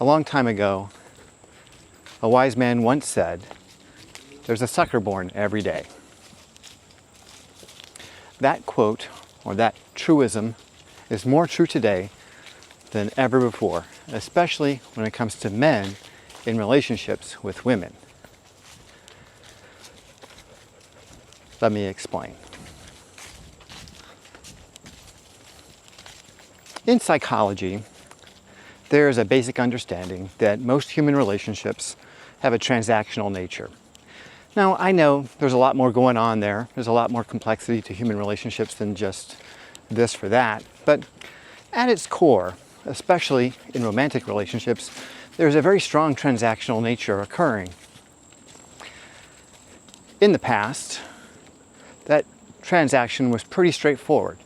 A long time ago, a wise man once said, "There's a sucker born every day." That quote, or that truism, is more true today than ever before, especially when it comes to men in relationships with women. Let me explain. In psychology, there is a basic understanding that most human relationships have a transactional nature. Now, I know there's a lot more going on there. There's a lot more complexity to human relationships than just this or that. But at its core, especially in romantic relationships, there's a very strong transactional nature occurring. In the past, that transaction was pretty straightforward.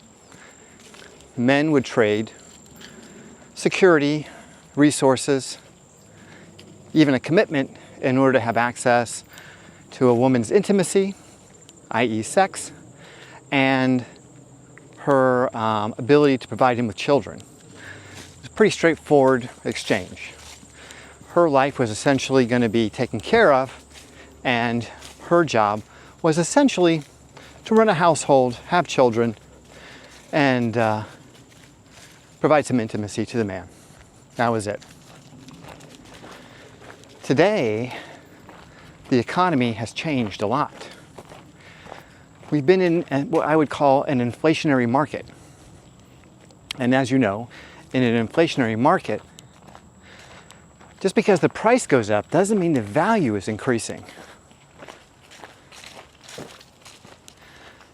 Men would trade security, resources, even a commitment in order to have access to a woman's intimacy, i.e. sex, and her ability to provide him with children. It was a pretty straightforward exchange. Her life was essentially going to be taken care of, and her job was essentially to run a household, have children, and provide some intimacy to the man. That was it. Today, the economy has changed a lot. We've been in what I would call an inflationary market. And as you know, in an inflationary market, just because the price goes up doesn't mean the value is increasing.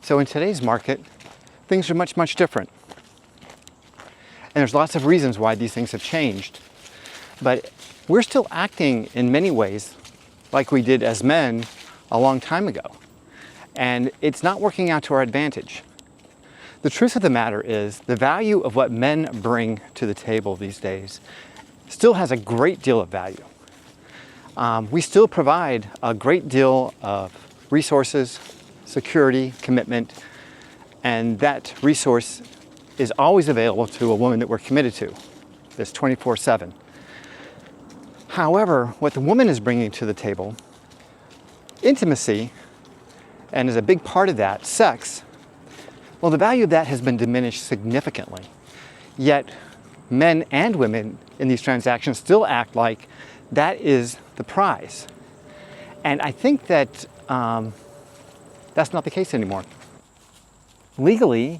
So in today's market, things are much, much different. And there's lots of reasons why these things have changed. But we're still acting in many ways like we did as men a long time ago. And it's not working out to our advantage. The truth of the matter is the value of what men bring to the table these days still has a great deal of value. We still provide a great deal of resources, security, commitment, and that resource is always available to a woman that we're committed to. It's 24/7. However, what the woman is bringing to the table, intimacy, and as a big part of that, sex, well, the value of that has been diminished significantly. Yet, men and women in these transactions still act like that is the prize. And I think that that's not the case anymore. Legally,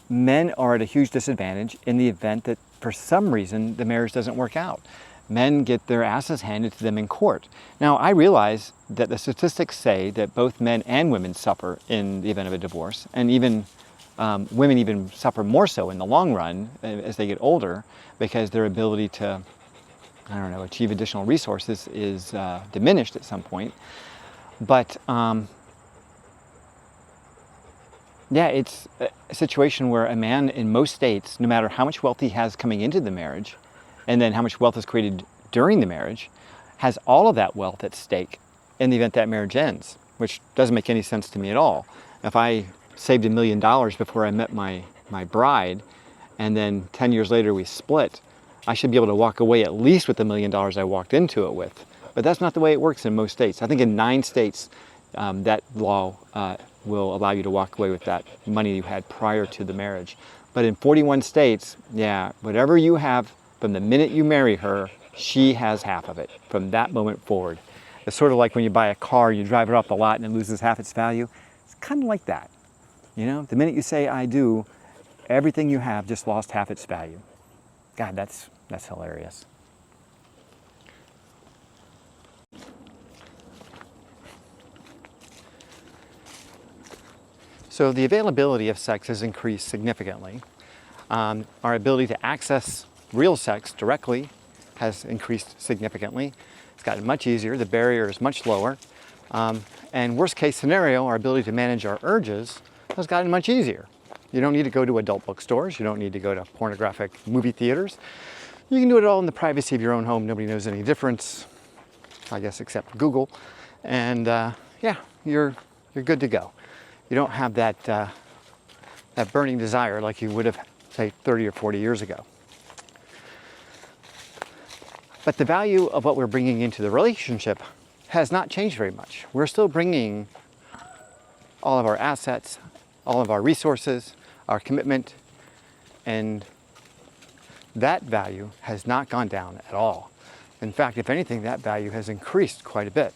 men are at a huge disadvantage in the event that for some reason the marriage doesn't work out. Men get their asses handed to them in court. Now, I realize that the statistics say that both men and women suffer in the event of a divorce, and even women even suffer more so in the long run as they get older, because their ability to, achieve additional resources is diminished at some point. But yeah, it's a situation where a man in most states, no matter how much wealth he has coming into the marriage, and then how much wealth is created during the marriage, has all of that wealth at stake in the event that marriage ends, which doesn't make any sense to me at all. If I saved $1 million before I met my bride, and then 10 years later we split, I should be able to walk away at least with $1 million I walked into it with. But that's not the way it works in most states. I think in 9 states, that law will allow you to walk away with that money you had prior to the marriage. But in 41 states, yeah, whatever you have from the minute you marry her, she has half of it from that moment forward. It's sort of like when you buy a car, you drive it off the lot and it loses half its value. It's kind of like that. You know, the minute you say I do, everything you have just lost half its value. God, that's hilarious. So the availability of sex has increased significantly. Our ability to access real sex directly has increased significantly. It's gotten much easier. The barrier is much lower. And worst case scenario, our ability to manage our urges has gotten much easier. You don't need to go to adult bookstores. You don't need to go to pornographic movie theaters. You can do it all in the privacy of your own home. Nobody knows any difference, I guess, except Google. And yeah, you're good to go. You don't have that burning desire like you would have, say, 30 or 40 years ago. But the value of what we're bringing into the relationship has not changed very much. We're still bringing all of our assets, all of our resources, our commitment, and that value has not gone down at all. In fact, if anything, that value has increased quite a bit.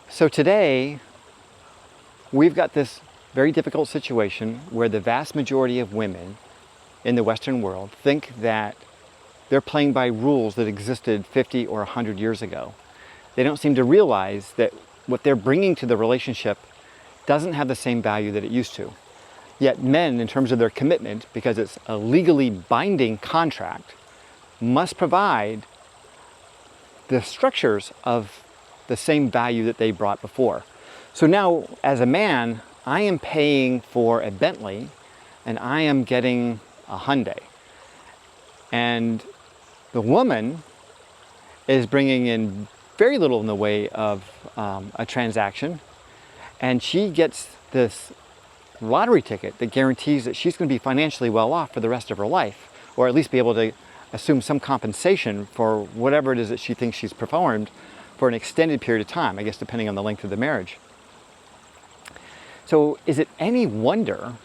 So today, we've got this very difficult situation where the vast majority of women in the Western world think that they're playing by rules that existed 50 or 100 years ago. They don't seem to realize that what they're bringing to the relationship doesn't have the same value that it used to. Yet men, in terms of their commitment, because it's a legally binding contract, must provide the structures of the same value that they brought before. So now, as a man, I am paying for a Bentley and I am getting a Hyundai. And the woman is bringing in very little in the way of a transaction, and she gets this lottery ticket that guarantees that she's going to be financially well off for the rest of her life, or at least be able to assume some compensation for whatever it is that she thinks she's performed for an extended period of time, I guess depending on the length of the marriage. So is it any wonder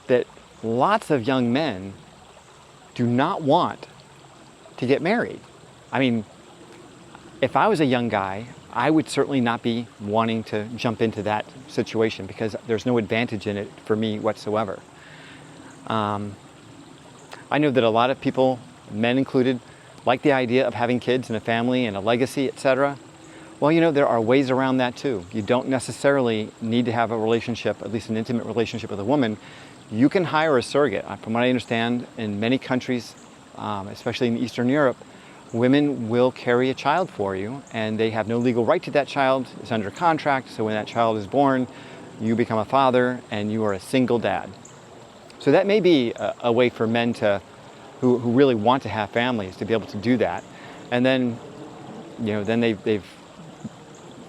that lots of young men do not want to get married? I mean, if I was a young guy, I would certainly not be wanting to jump into that situation because there's no advantage in it for me whatsoever. I know that a lot of people, men included, like the idea of having kids and a family and a legacy, etc. Well, you know, there are ways around that too. You don't necessarily need to have a relationship, at least an intimate relationship with a woman. You can hire a surrogate. From what I understand, in many countries, especially in Eastern Europe, women will carry a child for you and they have no legal right to that child. It's under contract, so when that child is born, you become a father and you are a single dad. So that may be a way for men to, who really want to have families, to be able to do that. And then, you know, then they've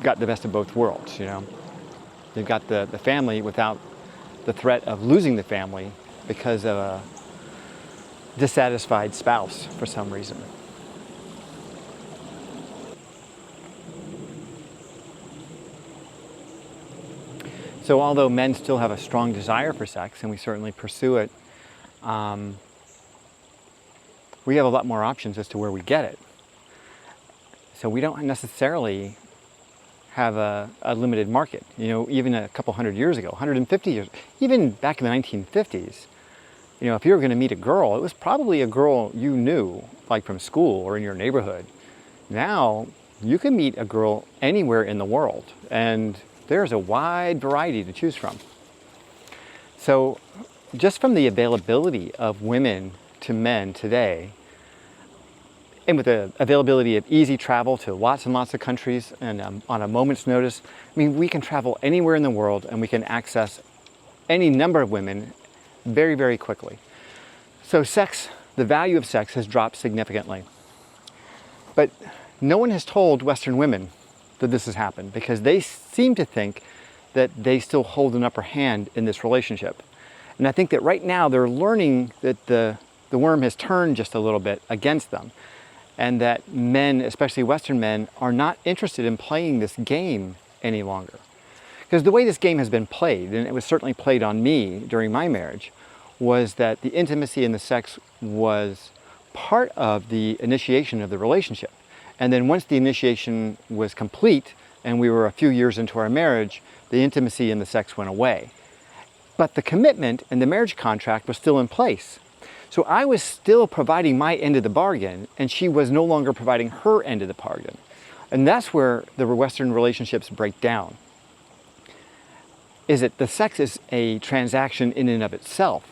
got the best of both worlds, you know. They've got the family without the threat of losing the family because of a dissatisfied spouse for some reason. So although men still have a strong desire for sex, and we certainly pursue it, we have a lot more options as to where we get it. So we don't necessarily have a limited market. You know, even a couple hundred years ago, 150 years, even back in the 1950s, you know, if you were going to meet a girl, it was probably a girl you knew, like from school or in your neighborhood. Now, you can meet a girl anywhere in the world, and there's a wide variety to choose from. So just from the availability of women to men today, and with the availability of easy travel to lots and lots of countries and on a moment's notice, I mean, we can travel anywhere in the world and we can access any number of women very, very quickly. So sex, the value of sex has dropped significantly. But no one has told Western women that this has happened because they seem to think that they still hold an upper hand in this relationship. And I think that right now they're learning that the worm has turned just a little bit against them, and that men, especially Western men, are not interested in playing this game any longer. Because the way this game has been played, and it was certainly played on me during my marriage, was that the intimacy and the sex was part of the initiation of the relationship. And then once the initiation was complete and we were a few years into our marriage, the intimacy and the sex went away. But the commitment and the marriage contract was still in place. So I was still providing my end of the bargain, and she was no longer providing her end of the bargain. And that's where the Western relationships break down. Is that the sex is a transaction in and of itself,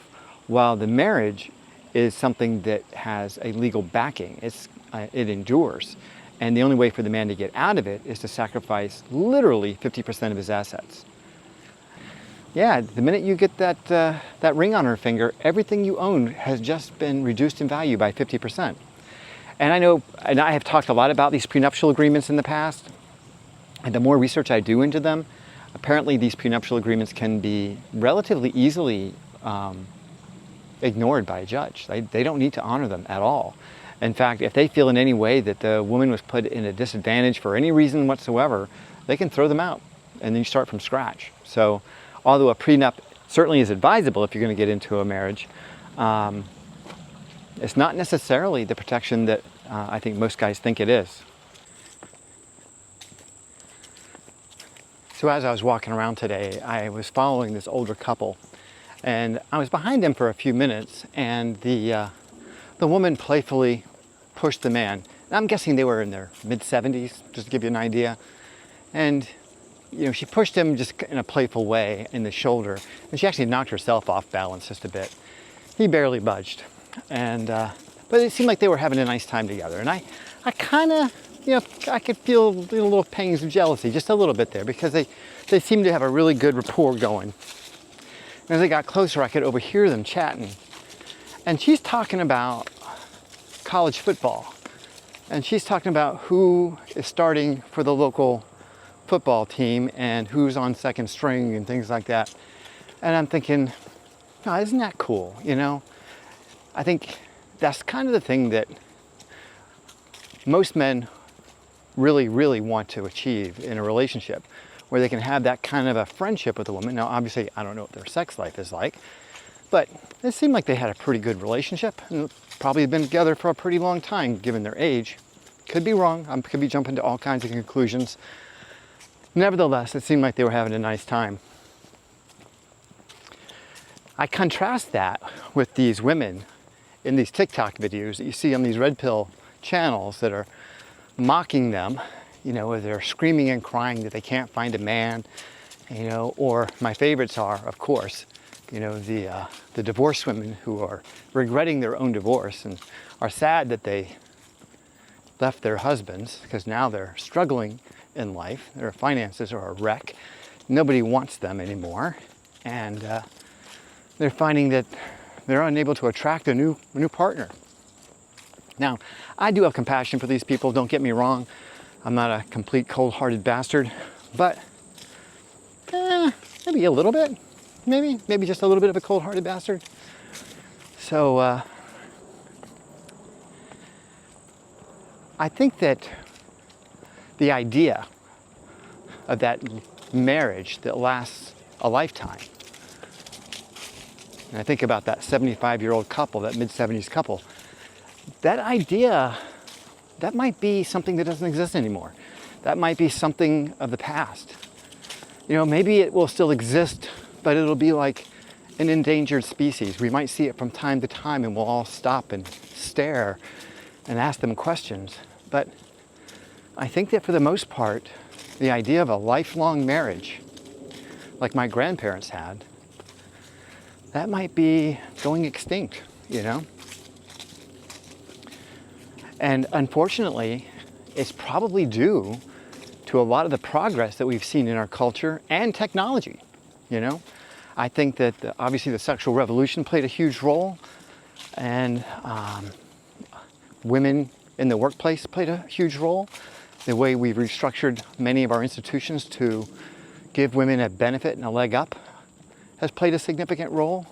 while the marriage is something that has a legal backing. It endures. And the only way for the man to get out of it is to sacrifice literally 50% of his assets. Yeah, the minute you get that ring on her finger, everything you own has just been reduced in value by 50%. And I know, and I have talked a lot about these prenuptial agreements in the past, and the more research I do into them, apparently these prenuptial agreements can be relatively easily ignored by a judge. They don't need to honor them at all. In fact, if they feel in any way that the woman was put in a disadvantage for any reason whatsoever, they can throw them out and then you start from scratch. So although a prenup certainly is advisable if you're going to get into a marriage, it's not necessarily the protection that I think most guys think it is. So as I was walking around today, I was following this older couple, and I was behind them for a few minutes, and the woman playfully pushed the man. And I'm guessing they were in their mid-70s, just to give you an idea. And you know, she pushed him just in a playful way in the shoulder, and she actually knocked herself off balance just a bit. He barely budged, and but it seemed like they were having a nice time together. And I kind of, you know, I could feel little pangs of jealousy, just a little bit there, because they seemed to have a really good rapport going. And as they got closer, I could overhear them chatting. And she's talking about college football. And she's talking about who is starting for the local football team and who's on second string and things like that. And I'm thinking, oh, isn't that cool, you know? I think that's kind of the thing that most men really, really want to achieve in a relationship, where they can have that kind of a friendship with a woman. Now, obviously, I don't know what their sex life is like, but it seemed like they had a pretty good relationship and probably been together for a pretty long time, given their age. Could be wrong. I could be jumping to all kinds of conclusions. Nevertheless, it seemed like they were having a nice time. I contrast that with these women in these TikTok videos that you see on these red pill channels that are mocking them, you know, where they're screaming and crying that they can't find a man, you know, or my favorites are, of course, you know, the divorced women who are regretting their own divorce and are sad that they left their husbands because now they're struggling in life. Their finances are a wreck. Nobody wants them anymore, and they're finding that they're unable to attract a new partner. Now, I do have compassion for these people, don't get me wrong. I'm not a complete cold-hearted bastard, but maybe a little bit, maybe just a little bit of a cold-hearted bastard. So I think that the idea of that marriage that lasts a lifetime, and I think about that 75-year-old couple, that mid-70s couple, that idea, that might be something that doesn't exist anymore. That might be something of the past. You know, maybe it will still exist, but it'll be like an endangered species. We might see it from time to time and we'll all stop and stare and ask them questions. But I think that for the most part, the idea of a lifelong marriage, like my grandparents had, that might be going extinct, you know? And unfortunately, it's probably due to a lot of the progress that we've seen in our culture and technology, you know? I think that obviously the sexual revolution played a huge role, and women in the workplace played a huge role. The way we've restructured many of our institutions to give women a benefit and a leg up has played a significant role.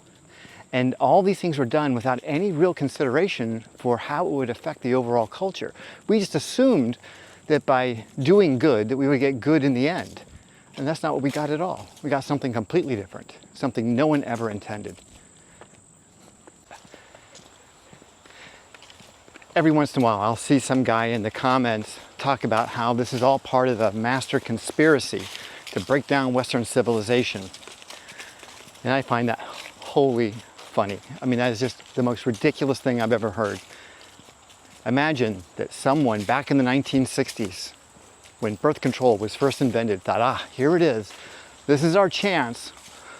And all these things were done without any real consideration for how it would affect the overall culture. We just assumed that by doing good, that we would get good in the end. And that's not what we got at all. We got something completely different, something no one ever intended. Every once in a while, I'll see some guy in the comments talk about how this is all part of the master conspiracy to break down Western civilization. And I find that wholly funny. I mean, that is just the most ridiculous thing I've ever heard. Imagine that someone back in the 1960s, when birth control was first invented, thought, here it is. This is our chance.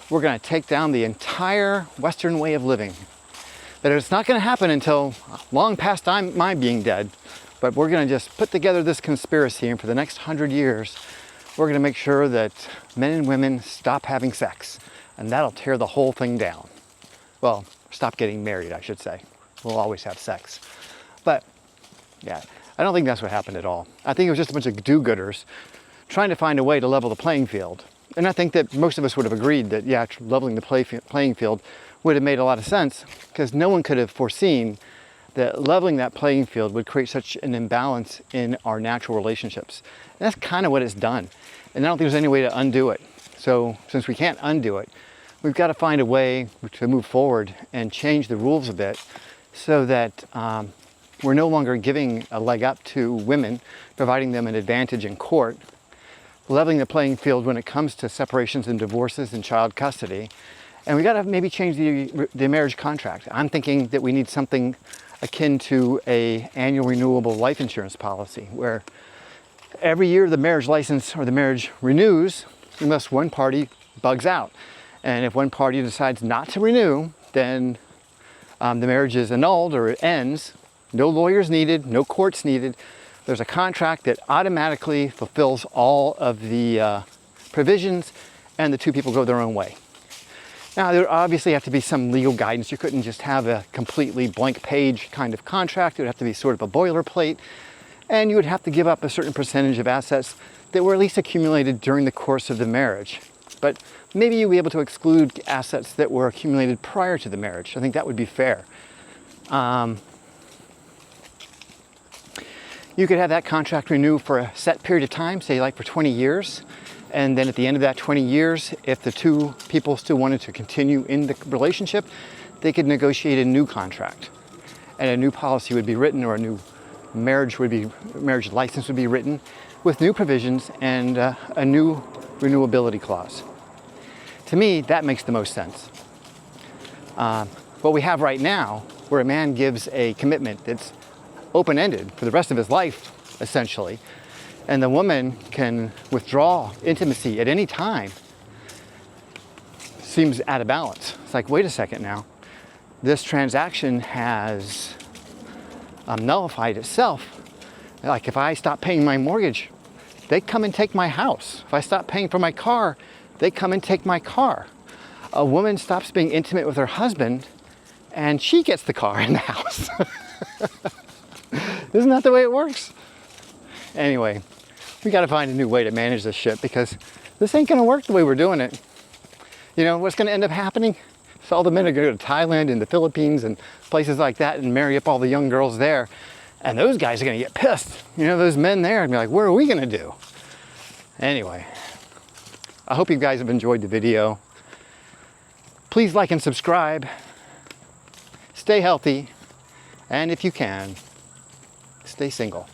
We're going to take down the entire Western way of living. That it's not going to happen until long past my being dead, but we're going to just put together this conspiracy, and for the next 100 years, we're going to make sure that men and women stop having sex, and that'll tear the whole thing down. Well, stop getting married, I should say. We'll always have sex. But, yeah, I don't think that's what happened at all. I think it was just a bunch of do-gooders trying to find a way to level the playing field. And I think that most of us would have agreed that, yeah, leveling the playing field would have made a lot of sense, because no one could have foreseen that leveling that playing field would create such an imbalance in our natural relationships. And that's kind of what it's done. And I don't think there's any way to undo it. So since we can't undo it, we've got to find a way to move forward and change the rules a bit, so that we're no longer giving a leg up to women, providing them an advantage in court, leveling the playing field when it comes to separations and divorces and child custody. And we got to maybe change the marriage contract. I'm thinking that we need something akin to a annual renewable life insurance policy, where every year the marriage license or the marriage renews unless one party bugs out. And if one party decides not to renew, then the marriage is annulled or it ends. No lawyers needed, no courts needed. There's a contract that automatically fulfills all of the provisions, and the two people go their own way. Now, there obviously have to be some legal guidance. You couldn't just have a completely blank page kind of contract. It would have to be sort of a boilerplate, and you would have to give up a certain percentage of assets that were at least accumulated during the course of the marriage. But maybe you'd be able to exclude assets that were accumulated prior to the marriage. I think that would be fair. You could have that contract renew for a set period of time, say like for 20 years. And then at the end of that 20 years, if the two people still wanted to continue in the relationship, they could negotiate a new contract. And a new policy would be written, or a new marriage license would be written with new provisions and a new renewability clause. To me, that makes the most sense. What we have right now, where a man gives a commitment that's open-ended for the rest of his life, essentially, and the woman can withdraw intimacy at any time, seems out of balance. It's like, wait a second now, this transaction has nullified itself. Like, if I stop paying my mortgage, they come and take my house. If I stop paying for my car, they come and take my car. A woman stops being intimate with her husband, and she gets the car and the house. Isn't that the way it works? Anyway, we got to find a new way to manage this shit, because this ain't going to work the way we're doing it. You know, what's going to end up happening? So all the men are going to go to Thailand and the Philippines and places like that and marry up all the young girls there. And those guys are going to get pissed. You know, those men there, and be like, what are we going to do? Anyway, I hope you guys have enjoyed the video. Please like and subscribe. Stay healthy. And if you can, stay single.